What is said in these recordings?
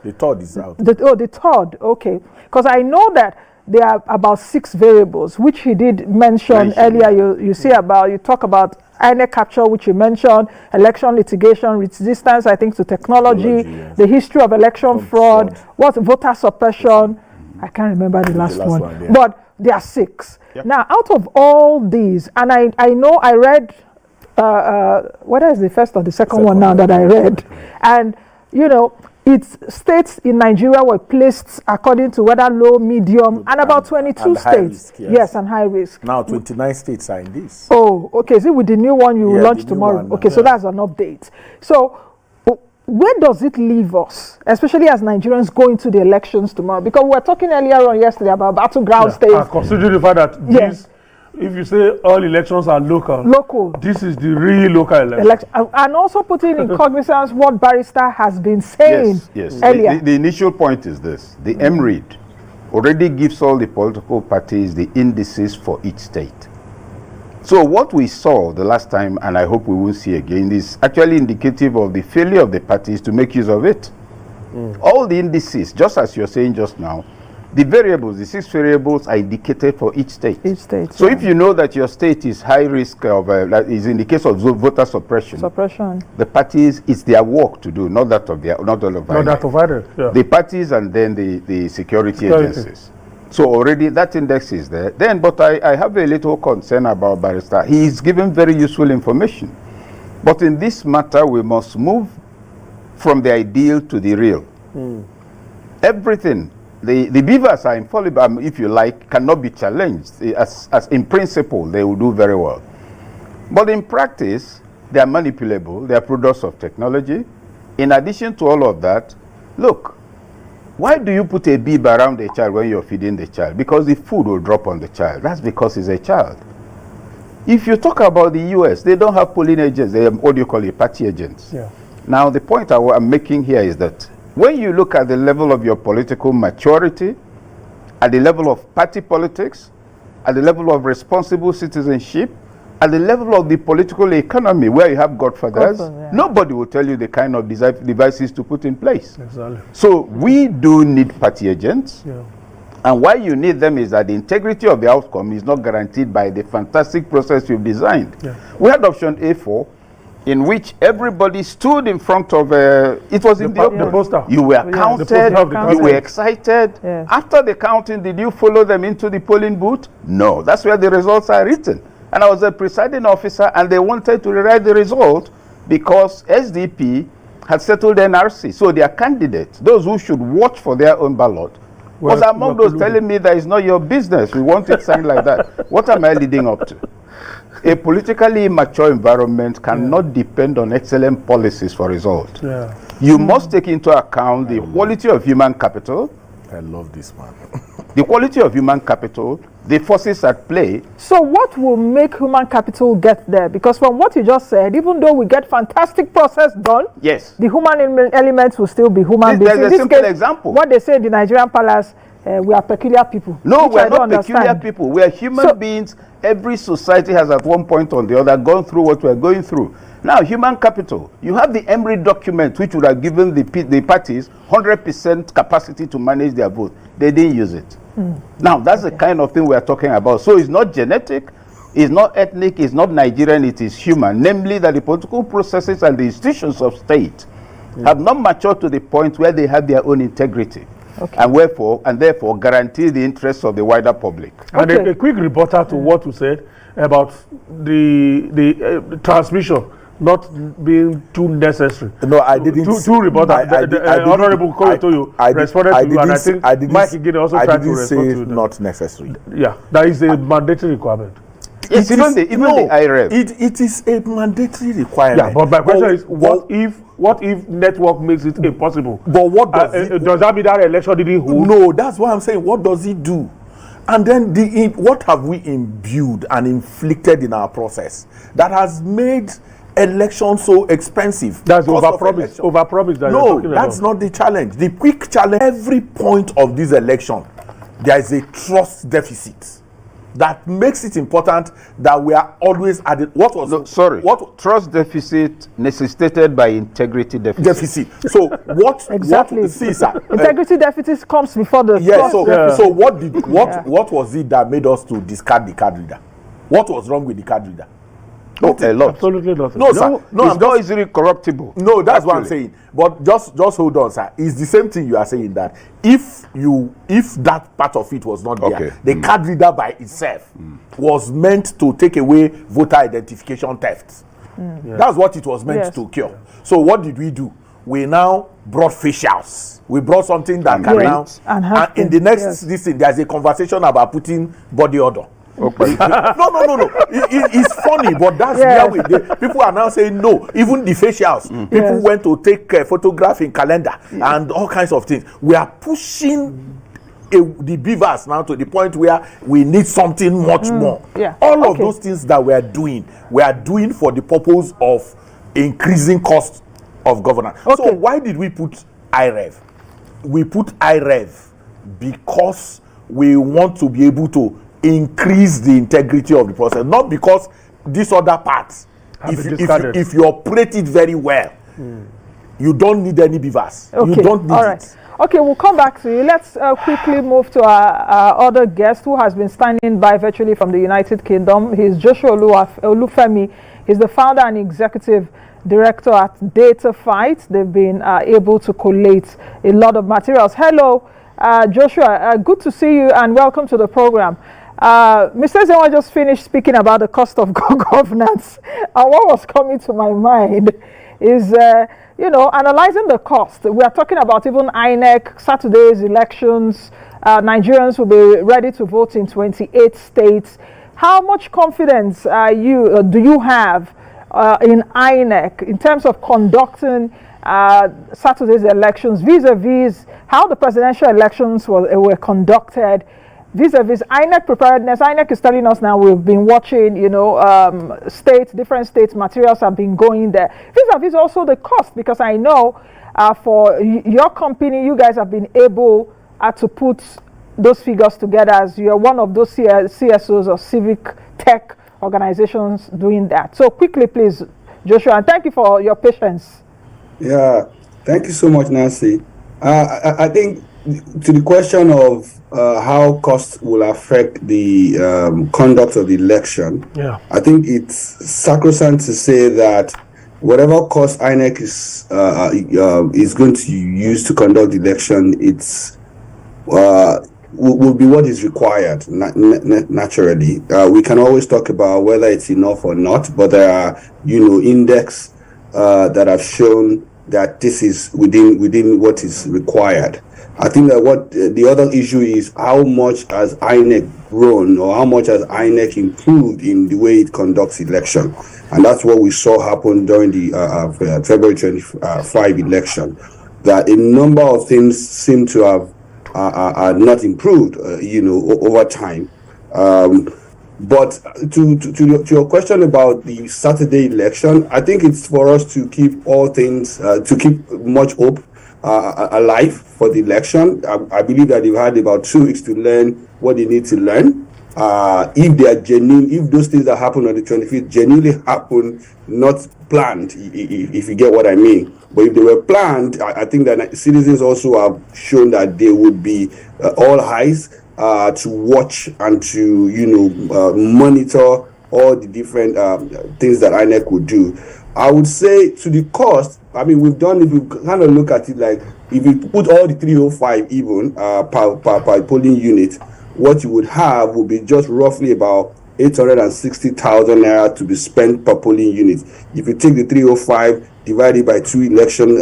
The third is out. The third, okay. Because I know that there are about 6 variables, which he did mention earlier. You talk about INEC capture, which you mentioned, election litigation, resistance, I think, to technology, yes. The history of election fraud, what's voter suppression. I can't remember the last one. Yeah. But there are 6. Yep. Now, out of all these, and I know I read, whether it's the first or the second one now that I read, and, you know, it's states in Nigeria were placed according to whether low, medium, and about 22 states. Risk, yes, and high risk. Now 29 states are in this. Oh, okay. So with the new one you launch tomorrow. Okay, so that's an update. So where does it leave us, especially as Nigerians go into the elections tomorrow? Because we were talking earlier on yesterday about battleground states. Considering the fact that this, if you say all elections are local, this is the real local election. And also putting in cognizance what Barrister has been saying earlier. The initial point is this. The MREID already gives all the political parties the indices for each state. So what we saw the last time, and I hope we will see again, is actually indicative of the failure of the parties to make use of it. All the indices, just as you're saying just now, the variables, the 6 variables are indicated for each state. So if you know that your state is high risk of, is in the case of voter suppression, the parties, it's their work to do, not that of others. The parties and then the security agencies. So already that index is there. Then, but I have a little concern about Barrister. He is given very useful information. But in this matter, we must move from the ideal to the real. Everything. The beavers are infallible, if you like, cannot be challenged. As in principle, they will do very well. But in practice, they are manipulable. They are products of technology. In addition to all of that, look, why do you put a bib around a child when you're feeding the child? Because the food will drop on the child. That's because he's a child. If you talk about the US, they don't have polling agents. They have what you call party agents. Now, the point I'm making here is that when you look at the level of your political maturity, at the level of party politics, at the level of responsible citizenship, at the level of the political economy where you have godfathers, nobody will tell you the kind of devices to put in place. So we do need party agents. And why you need them is that the integrity of the outcome is not guaranteed by the fantastic process you've designed. We had option A4, in which everybody stood in front of it was in the open. Poster. You were counted, you were excited. After the counting, did you follow them into the polling booth? No, that's where the results are written. And I was a presiding officer, and they wanted to rewrite the result because SDP had settled NRC. So their candidates, those who should watch for their own ballot, was among those telling me that it's not your business. We want it signed like that. What am I leading up to? A politically immature environment cannot depend on excellent policies for results. You must take into account the quality of human capital. I love this man. The quality of human capital, the forces at play. So what will make human capital get there? Because from what you just said, even though we get fantastic process done, yes, the human elements will still be human beings. There's a simple example. What they say in the Nigerian palace, we are peculiar people. No, we are not peculiar people. We are human beings. Every society has at one point or the other gone through what we are going through. Now, human capital. You have the MREID document, which would have given the parties 100% capacity to manage their vote. They didn't use it. Now, that's the kind of thing we are talking about. So it's not genetic, it's not ethnic, it's not Nigerian, it is human. Namely, that the political processes and the institutions of state have not matured to the point where they have their own integrity. And therefore guarantee the interests of the wider public. And a quick rebuttal to what you said about the transmission not being too necessary. No, I didn't. Two rebuttal. The Honorable Koyotoyo responded to you, and I think Mike Igede also tried to respond to you. Not necessary. Yeah, that is a mandatory requirement. Yes, even the IREV. It is a mandatory requirement. Yeah, but my question is, what if network makes it impossible? But what does that mean that election didn't hold? No, that's why I'm saying, what does it do? And then what have we imbued and inflicted in our process that has made election so expensive? That's overpromise. No, that's not the challenge. The quick challenge, every point of this election, there is a trust deficit. that makes it important that we are always at it. What trust deficit necessitated by integrity deficit. So what exactly? See, sir, integrity deficit comes before the So what was it that made us to discard the card reader? What was wrong with the card reader? A lot. Absolutely nothing. No, sir. No, it's not easily corruptible. No, that's what I'm saying. But just hold on, sir. It's the same thing you are saying, that if that part of it was not there, the card reader by itself was meant to take away voter identification theft. Yeah. That's what it was meant to cure. So what did we do? We now brought facials. We brought something that can now, and in the next this thing, there's a conversation about putting body odor. Okay. No. It's funny, but that's where people are now saying no. Even the facials, people went to take photograph in calendar and all kinds of things. We are pushing the beavers now to the point where we need something much more. All of those things that we are doing for the purpose of increasing cost of governance. So why did we put IREV? We put IREV because we want to be able to increase the integrity of the process, not because this other part, if you operate it very well, you don't need any beavers. You don't need it. Okay, we'll come back to you. Let's quickly move to our other guest who has been standing by virtually from the United Kingdom. He's Joshua Olufemi. He's the founder and executive director at Data Fight. They've been able to collate a lot of materials. Hello, Joshua. Good to see you and welcome to the program. Mr. Zewa just finished speaking about the cost of governance, and what was coming to my mind is, analyzing the cost. We are talking about even INEC, Saturday's elections. Nigerians will be ready to vote in 28 states. How much confidence do you have in INEC in terms of conducting Saturday's elections vis-a-vis how the presidential elections were conducted? Vis-a-vis INEC preparedness? INEC is telling us now, we've been watching, different states, materials have been going there. Vis-a-vis also the cost, because I know for your company, you guys have been able to put those figures together, as you're one of those CSOs or civic tech organizations doing that. So quickly, please, Joshua, and thank you for your patience. Yeah, thank you so much, Nancy. I think to the question of how costs will affect the conduct of the election, I think it's sacrosanct to say that whatever cost INEC is going to use to conduct the election, it's will be what is required naturally. We can always talk about whether it's enough or not, but there are index that have shown that this is within what is required. I think that what the other issue is, how much has INEC grown, or how much has INEC improved in the way it conducts election, and that's what we saw happen during the February 25 election. That a number of things seem to have not improved, over time. But to your question about the Saturday election, I think it's for us to keep all things, to keep much hope alive for the election. I believe that they've had about 2 weeks to learn what they need to learn. If they are genuine, if those things that happen on the 25th genuinely happen, not planned, if you get what I mean. But if they were planned, I think that citizens also have shown that they would be all eyes to watch and to monitor all the different things that INEC would do. I would say to the cost, I mean, we've kind of look at it like, if you put all the 305 even per polling unit, what you would have would be just roughly about 860,000 naira to be spent per polling unit. If you take the 305 divided by 2 elections,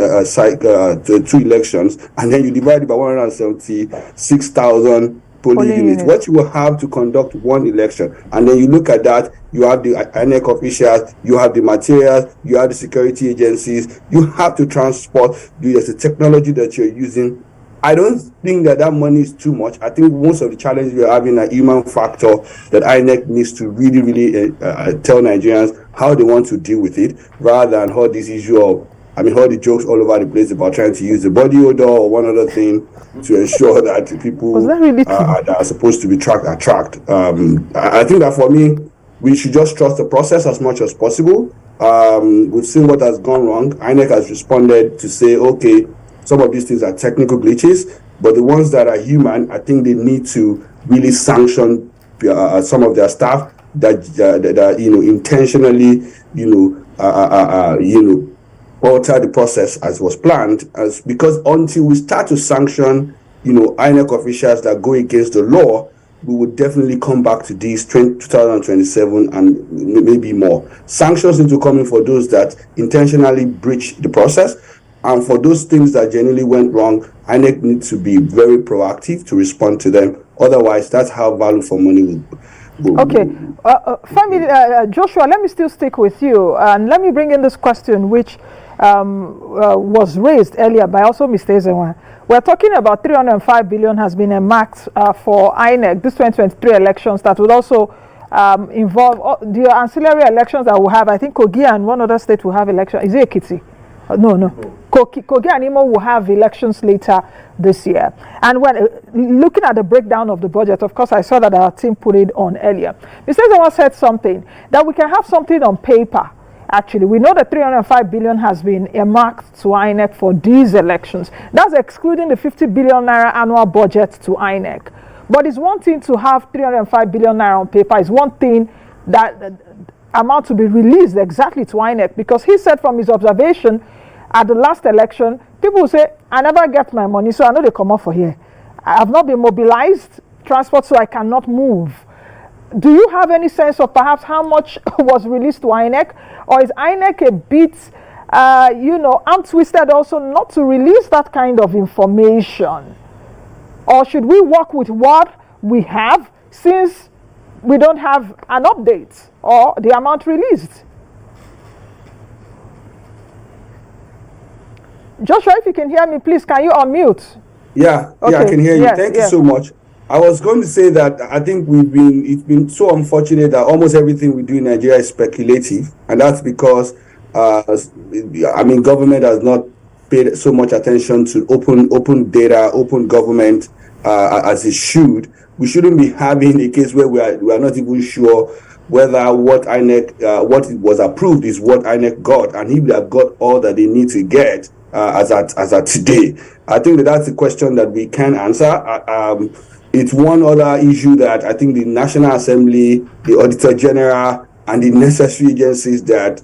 and then you divide it by 176,000 polling units, what you will have to conduct one election. And then you look at that, you have the INEC officials, you have the materials, you have the security agencies, you have to transport, there's the technology that you're using. I don't think that money is too much. I think most of the challenges we're having a human factor that INEC needs to really tell Nigerians how they want to deal with it, rather than all this issue of I mean, heard the jokes all over the place about trying to use the body odor or one other thing to ensure that people that are supposed to be tracked are tracked. I think that for me, we should just trust the process as much as possible. We've seen what has gone wrong. INEC has responded to say, okay, some of these things are technical glitches, but the ones that are human, I think they need to really sanction some of their staff that intentionally, alter the process as was planned, because until we start to sanction, INEC officials that go against the law, we would definitely come back to these 2027 and maybe more. Sanctions need to come in for those that intentionally breach the process, and for those things that genuinely went wrong, INEC needs to be very proactive to respond to them. Otherwise, that's how value for money will. Okay, Joshua, let me still stick with you, and let me bring in this question which was raised earlier by also Mr. Ezenwa. We're talking about 305 billion has been earmarked for INEC, this 2023 elections that would also involve the ancillary elections that we'll have. I think Kogi and one other state will have elections. Is it Ekiti? No. Kogi and Imo will have elections later this year. And when looking at the breakdown of the budget, of course, I saw that our team put it on earlier. Mr. Ezenwa said something, that we can have something on paper. Actually, we know that 305 billion has been earmarked to INEC for these elections. That's excluding the 50 billion naira annual budget to INEC. But it's one thing to have 305 billion naira on paper. It's one thing that amount to be released exactly to INEC, because he said from his observation at the last election, people will say, I never get my money, so I know they come off for here. I have not been mobilized, transport, so I cannot move. Do you have any sense of perhaps how much was released to INEC? Or is INEC a bit, arm twisted also not to release that kind of information? Or should we work with what we have, since we don't have an update or the amount released? Joshua, if you can hear me, please, can you unmute? Yeah, okay. I can hear you. Thank you so much. I was going to say that I think it's been so unfortunate that almost everything we do in Nigeria is speculative, and that's because government has not paid so much attention to open data, open government as it should. We shouldn't be having a case where we are not even sure whether what INEC what was approved is what INEC got, and if they have got all that they need to get as at today. I think that's a question that we can answer. It's one other issue that I think the National Assembly, the Auditor General, and the necessary agencies that,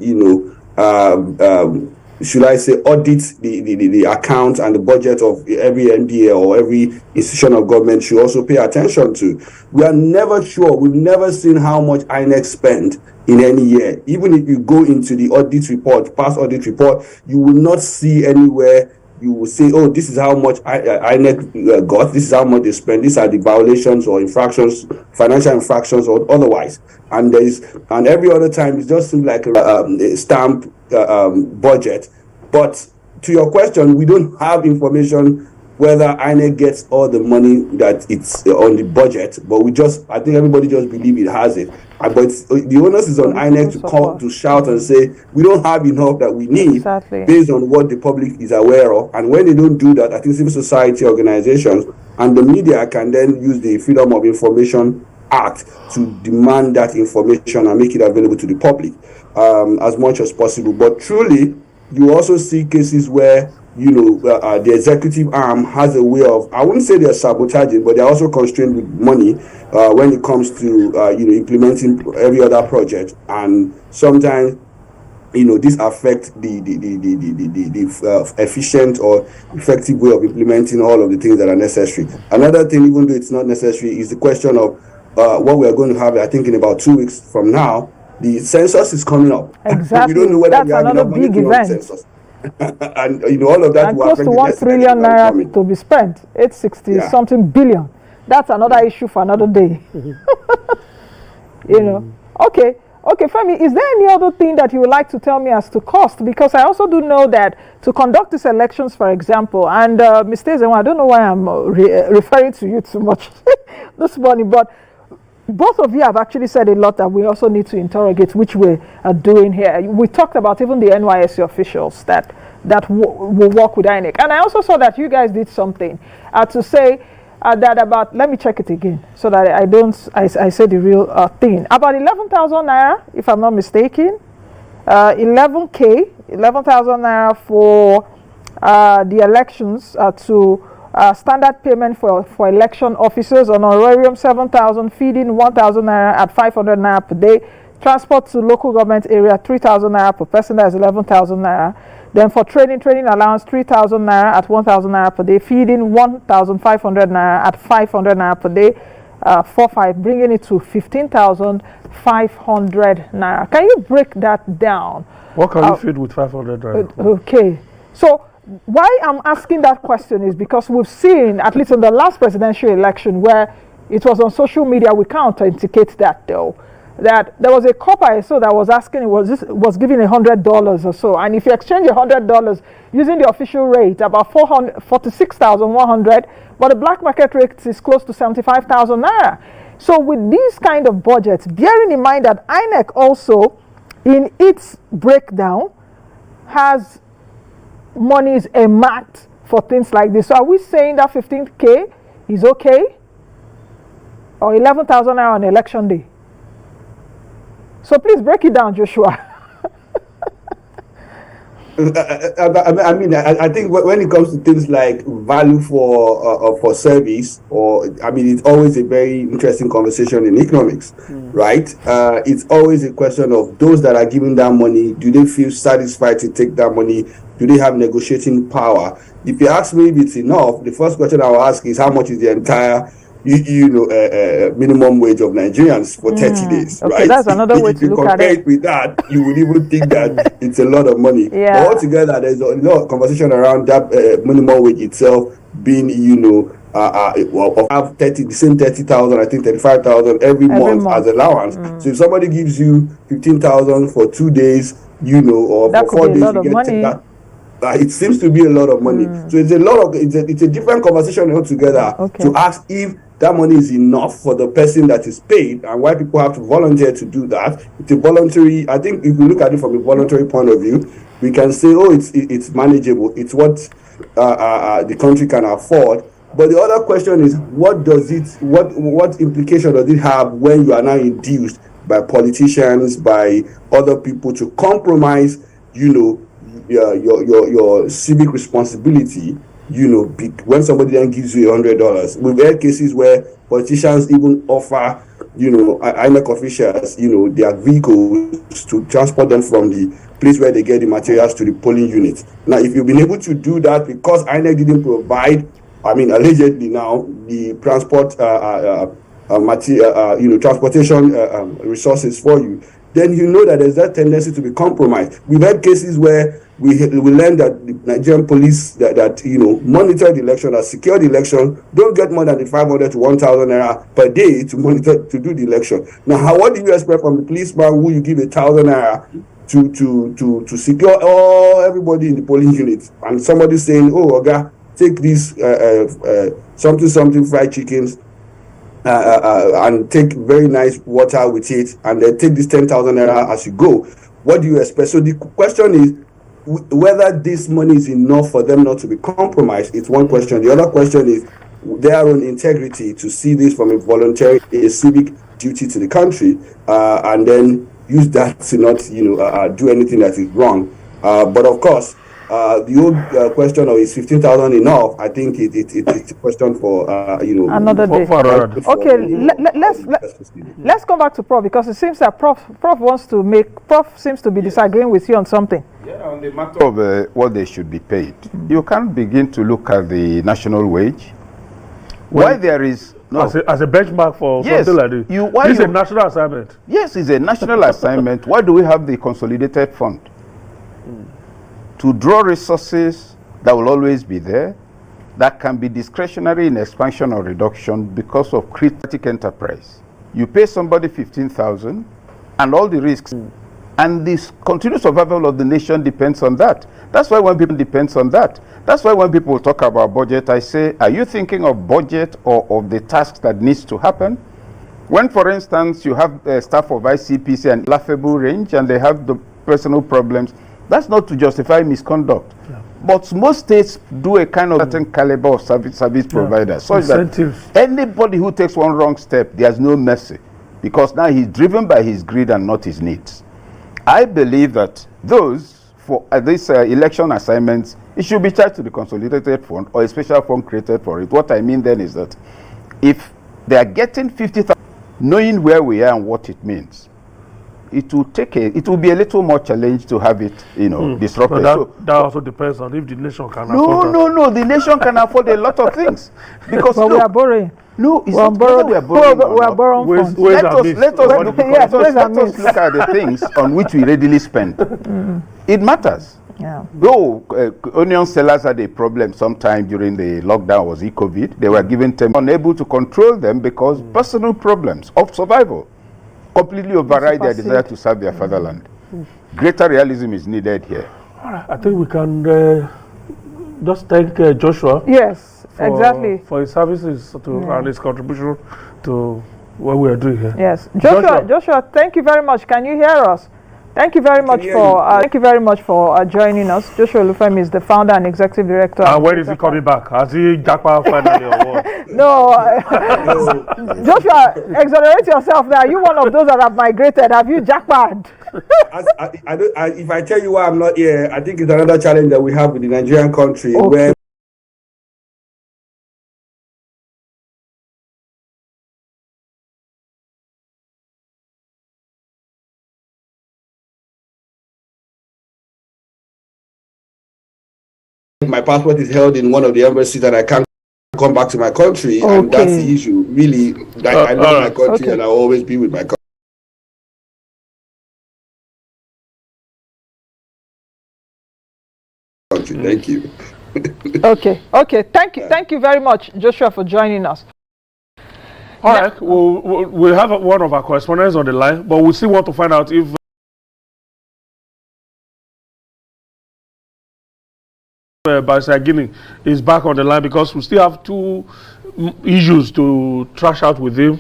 should I say, audit the accounts and the budget of every NDA or every institution of government should also pay attention to. We are never sure. We've never seen how much INEC spent in any year. Even if you go into the audit report, past audit report, you will not see anywhere you will say, oh, this is how much INEC got, this is how much they spent, these are the violations or infractions, financial infractions or otherwise. And every other time it just seems like a stamp budget. But to your question, we don't have information whether INEC gets all the money that it's on the budget, but I think everybody just believe it has it. But the onus is on INEC to call, to shout and say, we don't have enough that we need, based on what the public is aware of. And when they don't do that, I think civil society organizations and the media can then use the Freedom of Information Act to demand that information and make it available to the public as much as possible. But truly, you also see cases where the executive arm has a way of, I wouldn't say they're sabotaging, but they're also constrained with money when it comes to implementing every other project. And sometimes this affects the efficient or effective way of implementing all of the things that are necessary. Another thing, even though it's not necessary, is the question of what we are going to have, I think, in about 2 weeks from now. The census is coming up. Exactly. We don't know whether that's another big event. And all of that and will close to 1 trillion naira to be spent, 860 something billion. That's another issue for another day. Okay, Femi, is there any other thing that you would like to tell me as to cost? Because I also do know that to conduct these elections, for example, and Mr. Ezenwa, I don't know why I'm referring to you too much this morning, but both of you have actually said a lot that we also need to interrogate, which we are doing here. We talked about even the NYSC officials that that will work with INEC. And I also saw that you guys did something to say that about, let me check it again so that I say the real thing. About 11,000 naira, if I'm not mistaken, 11,000 naira for the elections to standard payment for election officers, on honorarium 7,000, feeding 1,000 naira at 500 naira per day, transport to local government area 3,000 naira per person, that is 11,000 naira. Then for training allowance 3,000 naira at 1,000 naira per day, feeding 1,500 naira at 500 naira per day, 4-5, bringing it to 15,500 naira. Can you break that down? What can you feed with 500 naira? Okay, so why I'm asking that question is because we've seen, at least in the last presidential election, where it was on social media, we can't authenticate that though, that there was a cop I saw that was asking, was giving $100 or so, and if you exchange $100 using the official rate, about 46,100, but the black market rate is close to 75,000 naira. So with these kind of budgets, bearing in mind that INEC also, in its breakdown, has monies earmarked for things like this. So are we saying that 15K is okay? Or 11,000 naira on election day? So please break it down, Joshua. I think when it comes to things like value for service, it's always a very interesting conversation in economics, right? It's always a question of those that are giving that money, do they feel satisfied to take that money? Do they have negotiating power? If you ask me if it's enough, the first question I will ask is how much is the entire minimum wage of Nigerians for 30 days, okay, right? That's another way to look at it. If you compare it with that, you would even think that it's a lot of money. Yeah. But altogether, there's a lot of conversation around that minimum wage itself being, have the same 30,000, I think 35,000 every month as allowance. So if somebody gives you 15,000 for 2 days, or that for 4 days, you get that. It seems to be a lot of money. So it's a different conversation altogether to ask if that money is enough for the person that is paid, and why people have to volunteer to do that. It's a voluntary. I think if we look at it from a voluntary point of view, we can say, it's manageable. It's what the country can afford. But the other question is, what implication does it have when you are now induced by politicians, by other people to compromise, your civic responsibility, when somebody then gives you $100. We've had cases where politicians even offer, INEC officials, their vehicles to transport them from the place where they get the materials to the polling unit. Now, if you've been able to do that because INEC didn't provide, allegedly now, the transport, transportation resources for you, then you know that there's that tendency to be compromised. We've had cases where we learned that the Nigerian police that monitor the election, that secure the election, don't get more than the 500 to 1,000 naira per day to do the election. Now, what do you expect from the policeman who you give 1,000 naira to secure everybody in the polling unit, and somebody saying, take this something fried chickens, and take very nice water with it, and then take this 10,000 naira as you go. What do you expect? So the question is whether this money is enough for them not to be compromised. It's one question. The other question is their own integrity to see this from a civic duty to the country, and then use that to not do anything that is wrong. But of course, the old question of is 15,000 enough? I think it's a question for another day. Let's come back to Prof, because it seems that Prof seems to be disagreeing with you on something. Yeah, on the matter of what they should be paid, you can't begin to look at the national wage. Why there is as a benchmark for something like this. It's a national assignment. Yes, it's a national assignment. Why do we have the consolidated fund? To draw resources that will always be there, that can be discretionary in expansion or reduction because of critical enterprise. You pay somebody 15,000 and all the risks, and this continuous survival of the nation depends on that. That's why when people talk about budget, I say, are you thinking of budget or of the tasks that needs to happen? When, for instance, you have staff of ICPC and laughable range and they have the personal problems, That's not to justify misconduct. Yeah. But most states do a kind of certain caliber of service provider, such that anybody who takes one wrong step, there's no mercy, because now he's driven by his greed and not his needs. I believe that those for these election assignments, it should be charged to the consolidated fund or a special fund created for it. What I mean then is that if they are getting 50,000, knowing where we are and what it means, it will be a little more challenge to have it, disrupted. But that also depends on if the nation can afford. No, the nation can afford a lot of things, because we are borrowing. No, it's not whether we are borrowing. Let us look at the things on which we readily spend. It matters. Yeah. Though onion sellers had a problem sometime during the lockdown, was COVID. They were given time, unable to control them because personal problems of survival completely override their desire to serve their fatherland. Greater realism is needed here. All right, I think we can just thank Joshua. Yes, exactly. For his services and his contribution to what we are doing here. Yes, Joshua, thank you very much. Can you hear us? Thank you very much for joining us. Joshua Olufemi is the founder and executive director. And when is he coming back? Has he jackpot finally or what? No, Joshua, exonerate yourself now. You one of those that have migrated. Have you jackpot? If I tell you why I'm not here, I think it's another challenge that we have with the Nigerian country, where my passport is held in one of the embassies and I can't come back to my country, and that's the issue. Really, I love my country and I'll always be with my country. Thank you. Okay. Thank you very much, Joshua, for joining us. All right, we'll have one of our correspondents on the line, but we still want to find out if Barrister Guinea is back on the line, because we still have two issues to trash out with him.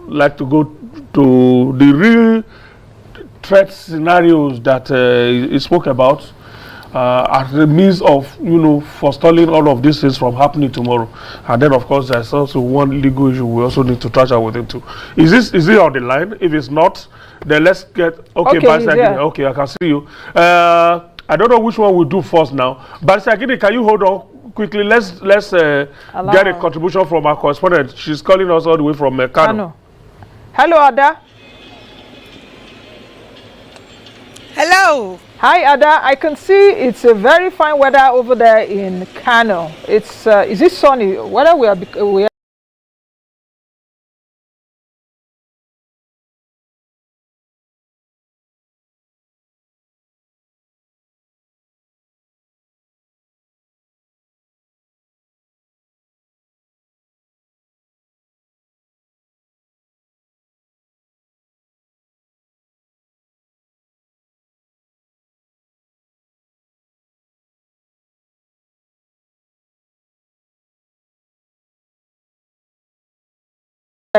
Like to go to the real threat scenarios that he spoke about as the means of forestalling all of these things from happening tomorrow. And then of course there's also one legal issue we also need to trash out with him too. Is he on the line? If it's not, then let's get Barrister Guinea. Okay, I can see you. I don't know which one we'll do first now. But Sagini, can you hold on quickly? Let's get a contribution from our correspondent. She's calling us all the way from Kano. Hello, Ada. Hello. Hi, Ada. I can see it's a very fine weather over there in Kano. It's is it sunny? Whether we are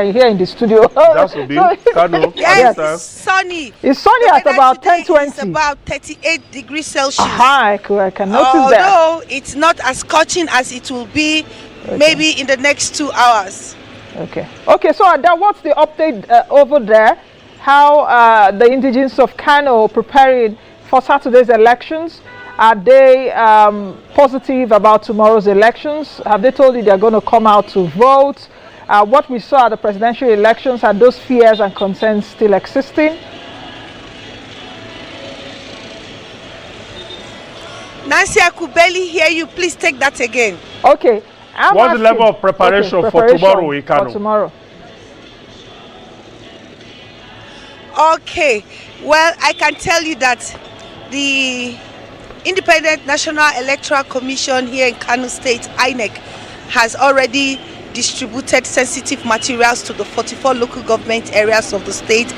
here in the studio. That's a bit. Kano. Yes, it's sunny. It's sunny at about 10:20. It's about 38 degrees Celsius. I can notice that. Although it's not as scorching as it will be maybe in the next 2 hours. Okay, so Ada, what's the update over there? How the indigenes of Kano preparing for Saturday's elections? Are they positive about tomorrow's elections? Have they told you they're going to come out to vote? What we saw at the presidential elections, are those fears and concerns still existing? Nancy, I could barely hear you. Please take that again. Okay. What's the level of preparation for tomorrow in Kano? For tomorrow. Okay. Well, I can tell you that the Independent National Electoral Commission here in Kano State, INEC, has already distributed sensitive materials to the 44 local government areas of the state.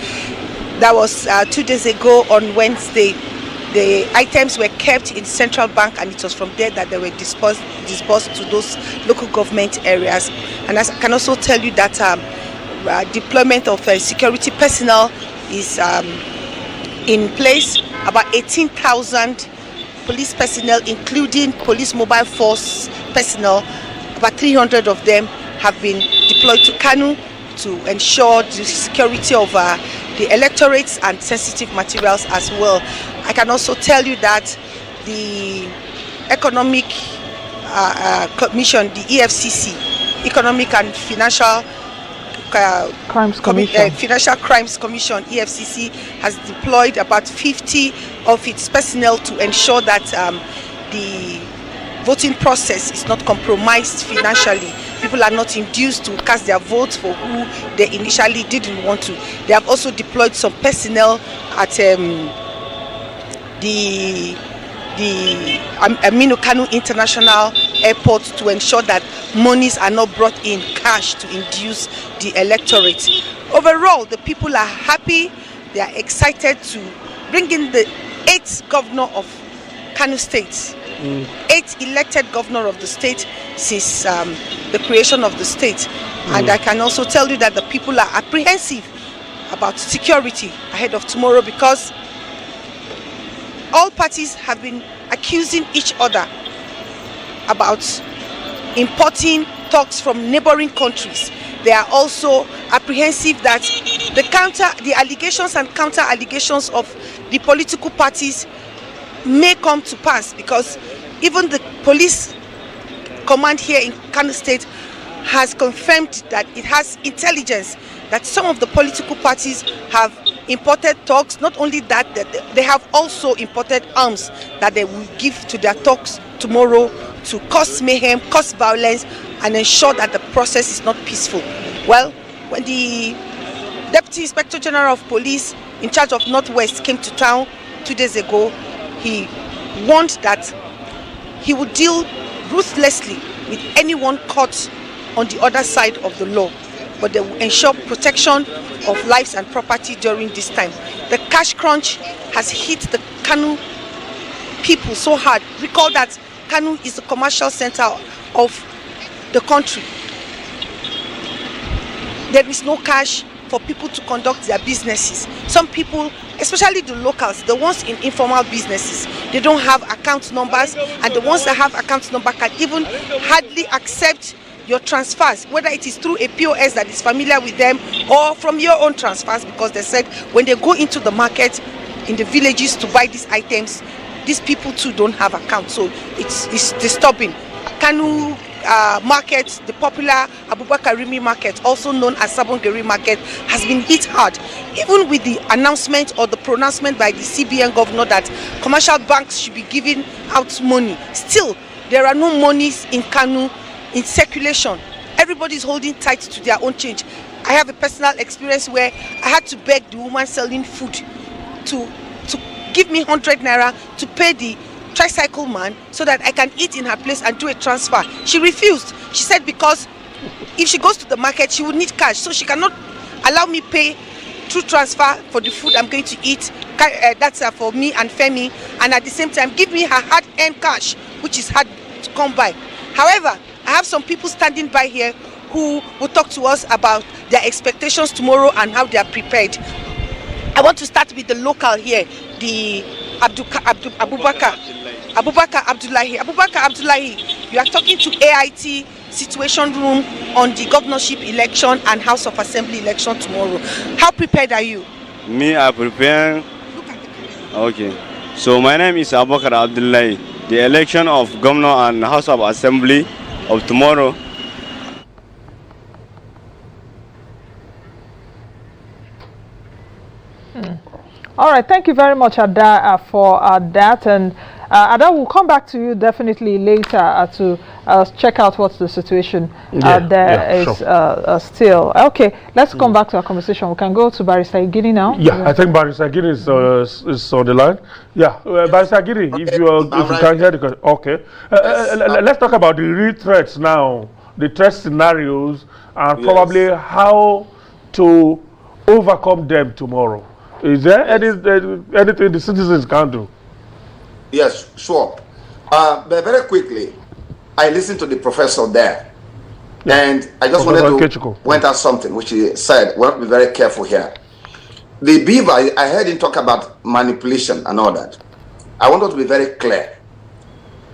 That was 2 days ago on Wednesday. The items were kept in Central Bank, and it was from there that they were disbursed to those local government areas. And I can also tell you that deployment of security personnel is in place about 18,000 police personnel, including police mobile force personnel. About 300 of them have been deployed to Kanu to ensure the security of the electorates and sensitive materials as well. I can also tell you that the Economic Commission, the EFCC, Economic and Financial Crimes Commission. Financial Crimes Commission, EFCC, has deployed about 50 of its personnel to ensure that the voting process is not compromised financially. People are not induced to cast their votes for who they initially didn't want to. They have also deployed some personnel at the Aminu Kano International Airport to ensure that monies are not brought in cash to induce the electorate. Overall, the people are happy. They are excited to bring in the 8th governor of Kano State, 8th elected governor of the state since the creation of the state. And I can also tell you that the people are apprehensive about security ahead of tomorrow, because all parties have been accusing each other about importing thugs from neighboring countries. They are also apprehensive that the allegations and counter allegations of the political parties may come to pass, because even the police command here in Kano State has confirmed that it has intelligence that some of the political parties have imported thugs. Not only that, they have also imported arms that they will give to their thugs tomorrow to cause mayhem, cause violence, and ensure that the process is not peaceful. Well, when the Deputy Inspector General of Police in charge of Northwest came to town 2 days ago, he warned that he would deal ruthlessly with anyone caught on the other side of the law, but they will ensure protection of lives and property during this time. The cash crunch has hit the Kanu people so hard. Recall that Kanu is the commercial center of the country. There is no cash for people to conduct their businesses. Some people, especially the locals, the ones in informal businesses, they don't have account numbers, and the ones that have account number can even hardly accept your transfers, whether it is through a POS that is familiar with them or from your own transfers, because they said when they go into the market in the villages to buy these items, these people too don't have accounts. So it's disturbing. Kanu market, the popular Abubakar Rimi market, also known as Sabongeri market, has been hit hard. Even with the announcement or the pronouncement by the CBN governor that commercial banks should be giving out money, still there are no monies in Kanu in circulation. Everybody is holding tight to their own change. I have a personal experience where I had to beg the woman selling food to give me 100 naira to pay the tricycle man so that I can eat in her place and do a transfer. She refused. She said because if she goes to the market, she would need cash, so she cannot allow me pay through transfer for the food I'm going to eat. That's for me and Femi, and at the same time give me her hard-earned cash, which is hard to come by. However, I have some people standing by here who will talk to us about their expectations tomorrow and how they are prepared. I want to start with the local here, the Abubakar Abdullahi. Abubakar Abdullahi, you are talking to AIT Situation Room on the governorship election and House of Assembly election tomorrow. How prepared are you? Me, I prepare. Okay. So my name is Abubakar Abdullahi. The election of governor and House of Assembly of tomorrow. All right, thank you very much, Ada, for that. And Ada, we'll come back to you definitely later to check out what the situation is still. Okay, let's come back to our conversation. We can go to Barrister Igini now. Yeah, I think Barrister Igini is on the line. Yeah, Barrister Igini, okay. if you can hear the question. Okay. Let's talk about the real threats now, the threat scenarios, and probably how to overcome them tomorrow. Is there anything the citizens can do? Yes, sure. But very quickly, I listened to the professor there, and I just wanted to point out something which he said. We have to be very careful here. the beaver, I heard him talk about manipulation and all that. I want us to be very clear.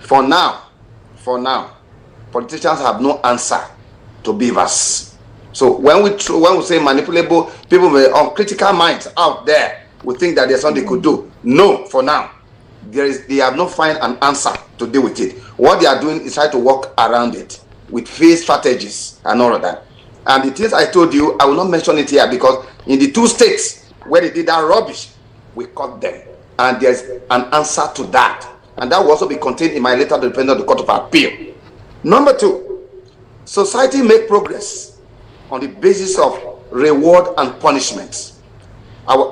For now, politicians have no answer to beavers. So when we say manipulable, people with uncritical minds out there will think that there's something they could do. No, for now, they have not found an answer to deal with it. What they are doing is try to work around it with phase strategies and all of that. And the things I told you, I will not mention it here because in the 2 states where they did that rubbish, we caught them. And there's an answer to that. And that will also be contained in my letter to the President of the Court of Appeal. Number 2, society make progress on the basis of reward and punishment.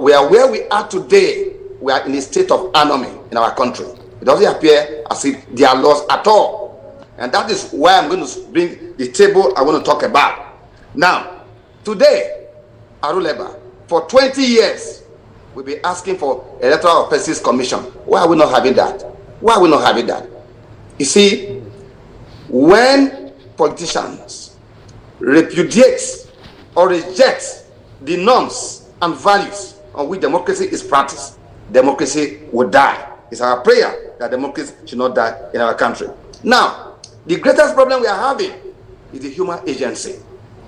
We are where we are today. We are in a state of anomaly in our country. It doesn't appear as if there are laws at all. And that is why I'm going to bring the table I want to talk about. Now, today, Aruleba, for 20 years, we'll be asking for Electoral Offences Commission. Why are we not having that? Why are we not having that? You see, when politicians repudiate or reject the norms and values on which democracy is practiced, democracy will die. It's our prayer that democracy should not die in our country. Now, the greatest problem we are having is the human agency.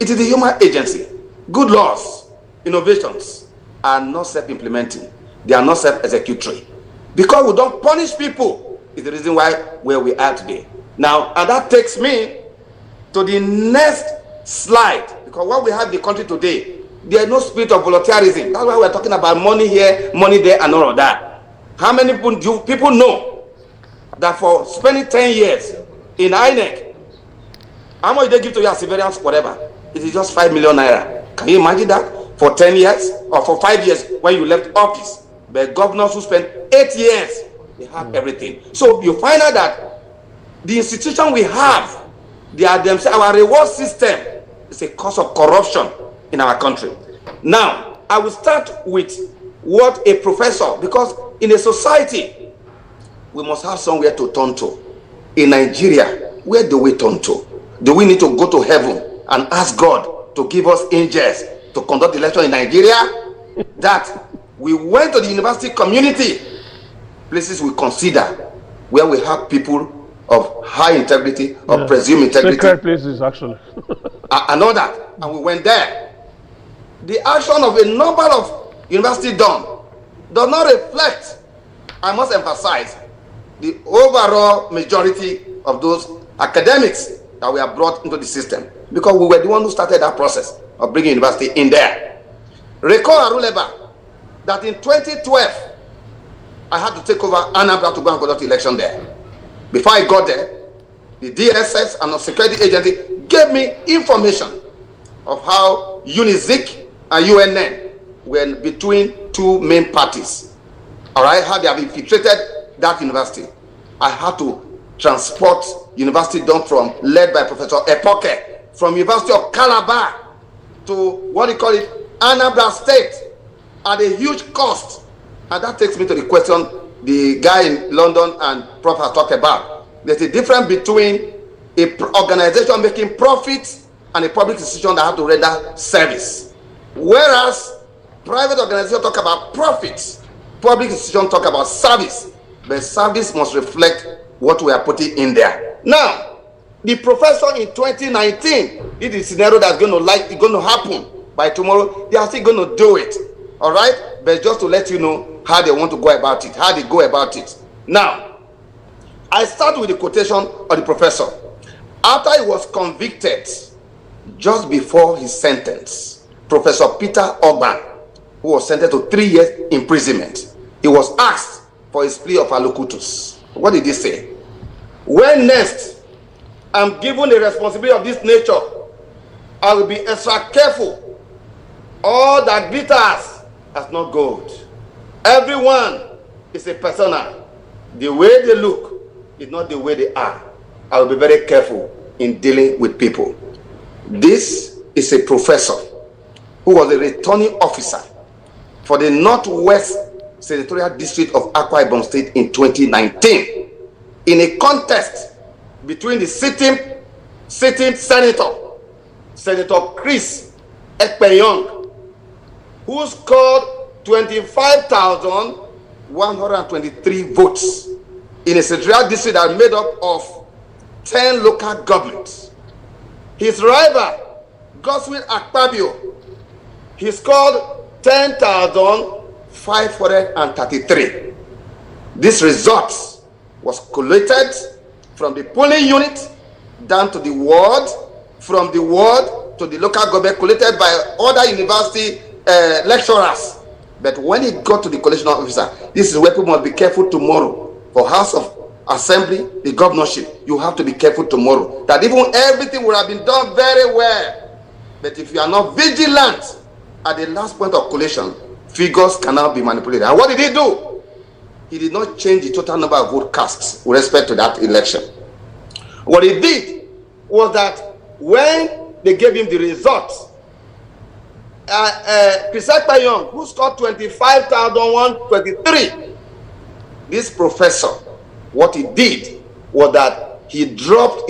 It is the human agency. Good laws, innovations are not self-implementing. They are not self-executory. Because we don't punish people is the reason why where we are today. Now, and that takes me to the next slide. Because what we have in the country today, there is no spirit of volunteerism. That's why we're talking about money here, money there, and all of that. How many people know that for spending 10 years in INEC, how much they give to you as civilians, whatever? It is just 5 million naira. Can you imagine that? For 10 years or for 5 years when you left office? But governors who spent 8 years, they have everything. So you find out that the institution we have, they are themselves, our reward system is a cause of corruption in our country. Now, I will start with what a professor, because in a society, we must have somewhere to turn to. In Nigeria, where do we turn to? Do we need to go to heaven and ask God to give us angels to conduct the election in Nigeria? That we went to the university community, places we consider where we have people of high integrity or presumed integrity. Sacred places, actually. And all that. And we went there. The action of a number of universities done does not reflect, I must emphasize, the overall majority of those academics that we have brought into the system. Because we were the one who started that process of bringing university in there. Recall, Aruleba, that in 2012, I had to take over Anambra to go and conduct the election there. Before I got there, the DSS and the security agency gave me information of how UNIZIC and UNN were between 2 main parties. All right, how they have infiltrated that university. I had to transport university done from, led by Professor Epoke, from University of Calabar to what do you call it, Anambra State, at a huge cost. And that takes me to the question the guy in London and Prof has talked about. There's a difference between an organization making profit and a public institution that have to render service. Whereas private organizations talk about profits, public institutions talk about service. But service must reflect what we are putting in there. Now, the professor in 2019, it is a scenario that's going to happen by tomorrow. They are still going to do it. All right? But just to let you know how they want to go about it, how they go about it. Now, I start with the quotation of the professor. After he was convicted, just before his sentence, Professor Peter Ogban, who was sentenced to 3 years imprisonment, he was asked for his plea of allocutus. What did he say? When next I'm given a responsibility of this nature, I will be extra careful. All that glitters is not gold. Everyone is a persona. The way they look is not the way they are. I will be very careful in dealing with people. This is a professor who was a returning officer for the Northwest Senatorial District of Akwa Ibom State in 2019 in a contest between the sitting senator, Senator Chris Ekpenyong, who scored 25,123 votes in a senatorial district that is made up of 10 local governments. His rival, Godswill Akpabio, he scored 10,533. This result was collated from the polling unit down to the ward, from the ward to the local government, collated by other university lecturers. But when it got to the collation officer, this is where people must be careful tomorrow. For House of Assembly, the governorship, you have to be careful tomorrow. That even everything would have been done very well. But if you are not vigilant at the last point of collation, figures cannot be manipulated. And what did he do? He did not change the total number of vote cast with respect to that election. What he did was that when they gave him the results, Chris Ekpenyong, who scored 25,123, this professor, what he did was that he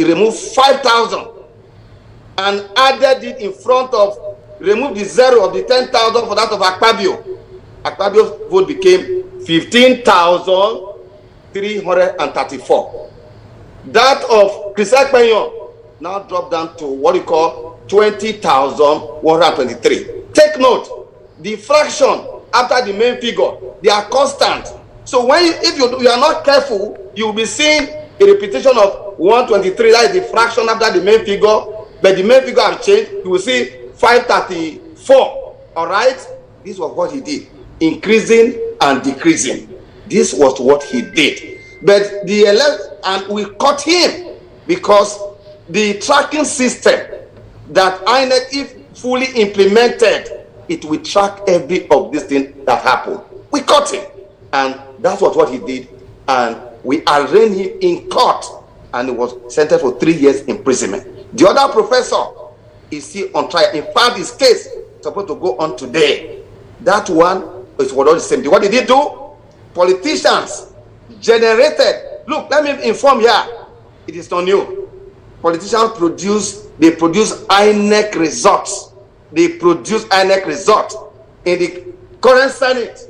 removed 5,000 and added it in front of, removed the zero of the 10,000 for that of Akpabio. Akpabio's vote became 15,334. That of Chris Ekpenyong now dropped down to what we call 20,123. Take note, the fraction after the main figure, they are constant. So if you are not careful, you will be seeing a repetition of 123, that is the fraction after the main figure, but the main figure has changed. You will see 534. All right? This was what he did, increasing and decreasing. This was what he did. But and we caught him because the tracking system that INEC, if fully implemented, it will track every of these things that happened. We caught him, and that's what he did, and we arraigned him in court, and he was sentenced for 3 years imprisonment. The other professor is still on trial. In fact, his case is supposed to go on today. That one is all the same. What did he do? Politicians generated. Look, let me inform you. It is not new. Politicians produce INEC results. They produce INEC results in the current Senate.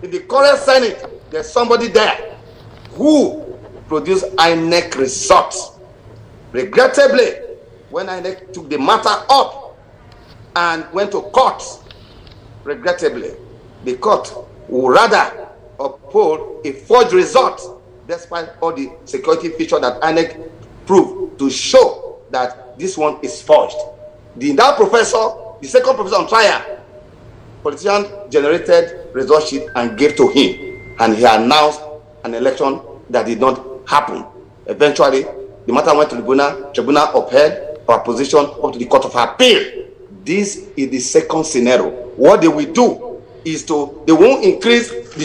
In the current Senate, there's somebody there who produced INEC results. Regrettably, when INEC took the matter up and went to court, regrettably, the court would rather uphold a forged result, despite all the security features that INEC proved to show that this one is forged. That professor, the second professor on trial, politician generated result sheet and gave to him, and he announced an election that did not happen. Eventually, the matter went to the tribunal upheld our position up to the Court of Appeal. This is the second scenario. What they will do is they won't increase the